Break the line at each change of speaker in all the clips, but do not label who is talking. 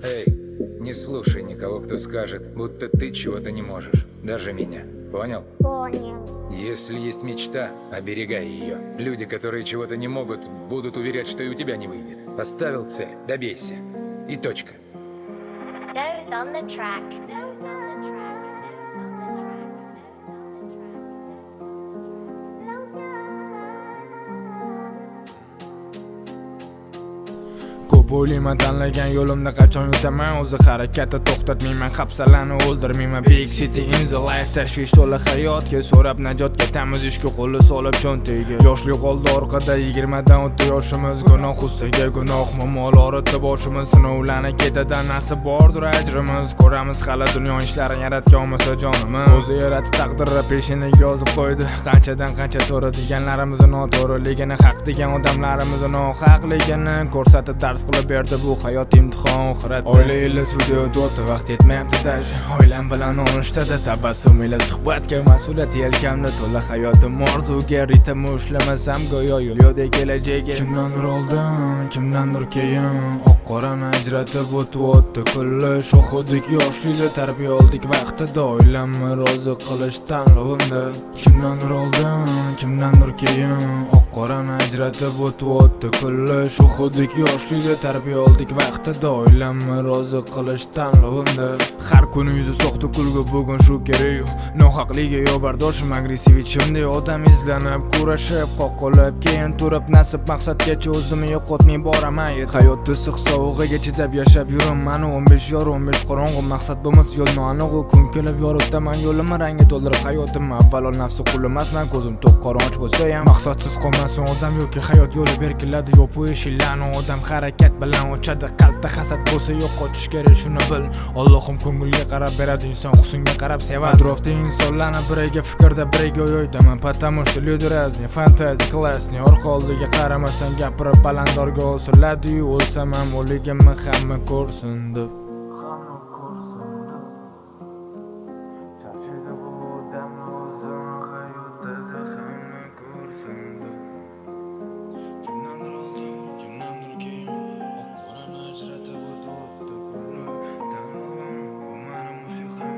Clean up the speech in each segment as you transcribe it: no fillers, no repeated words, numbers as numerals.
Эй, не слушай никого, кто скажет, будто ты чего-то не можешь. Даже меня. Понял?
Понял.
Если есть мечта, оберегай ее. Люди, которые чего-то не могут, будут уверять, что и у тебя не выйдет. Поставил цель, добейся. И точка.
Doze on the track. Doze on the track.
Ko'p o'ylayman tanlagan yo'limda qachon yutaman. O'zi harakatni to'xtatmayman, hafsalani o'ldirmayman. Big city in the life, tashvish to'la hayotga so'rab najot ketamiz ishga qo'li solib cho'ntagiga. Yoshlik qoldi orqada 20dan o'tdi yoshimiz, gunoh ustiga gunoh, muammolar o'tdi boshimiz, sinovlarni ketidan nasib bordir ajrimiz. Ko'ramiz hali dunyo ishlarini yaratgan olmasa jonimiz. O'zi yaratib taqdirni peshinaga yozib qo'ydi. Qanchadan qancha to'g'ri deganlarimiz noto'g'riligini, haq degan odamlarimiz nohaqligini ko'rsatib dars qilib berdi. Bu hayot imtihon oxirat. Oila ila sudya o'tdi, vaqt yetmayapti daj. Oilam bilan olishtada tabassum ila suhbatga, mas'uliyat yelkamda to'la hayotim orzuga. Ritim ushlamasam go'yo yo'ldek kelajagiga. Kimdandir oldin, kimdandir keyin, oq qorani ajratib o'tdi kulli. Shohudek yoshlikda tarbiya oldik vaqtida, oilamni rozi qilish tanlovimda. Kimdandir oldin, kimdandir keyin, oq qorani ajratib o'tdi kulli. Shohudek yoshlikda tarbiya oldik vaqtida, oilamni rozi qilish tanlovimda. Har kuni yuzi soxta kulgu, bugun shu kerak. Nohaqliga yo bardoshim agressiv ichimda, odam izlanib kurashib qoqilib, keyin turib nasib maqsadgacha o'zimni yo'qotmay boraman. Hayot issiq sovug'iga chidab yashab yuribman. 15 yor 15 qorong'u maqsad bo'lmas yo'lni aniq, kun kelib yorug'daman yo'limni rangga to'ldirib hayotim. Avvalo nafsi qul emasman, ko'zim to'q qorong'ich bo'lsa ham maqsadsiz qolmasin odam yoki hayot yo'li berkiladi. Yo'q bu eshiklarni odam harakat bilan ochadi. Qalbda hasad bo'lsa yo'q qochish kerak, shuni bil. Allohim ko'ngilga qarab beradi, inson husnga qarab sevadi. Atrofda insonlarni biriga fikrda biriga o'ydaman, потому что люди разные, фантазия классный. Orqa oldiga qaramasdan gapirib balandorga osiladi-yu, o'lsam ham o'ligimni hamma ko'rsin deb. Hamma ko'rsin deb. Charchaydi bu odamni o'zini hayotda hamma ko'rsin deb. Kimdandir oldin, kimdandir keyin, oq qorani ajratib o'tdi kulli. Tanlovim bu meni musiqam.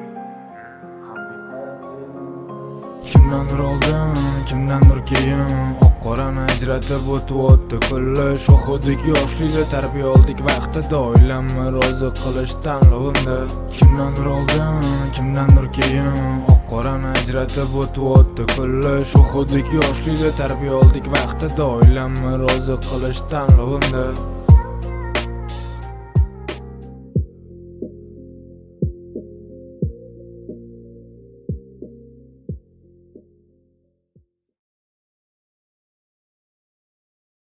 Kimdandir oldin, kimdandir keyin, oq qorani ajratib o'tdi kulli. Shohudek yoshlikda tarbiya oldik vaqtida, oilamni rozi qilish tanlovimda. Kimdandir oldin, kimdandir keyin, oq qorani ajratib o'tdi kulli. Shohudek yoshlikda tarbiya oldik vaqtida, oilamni rozi qilish tanlovimda.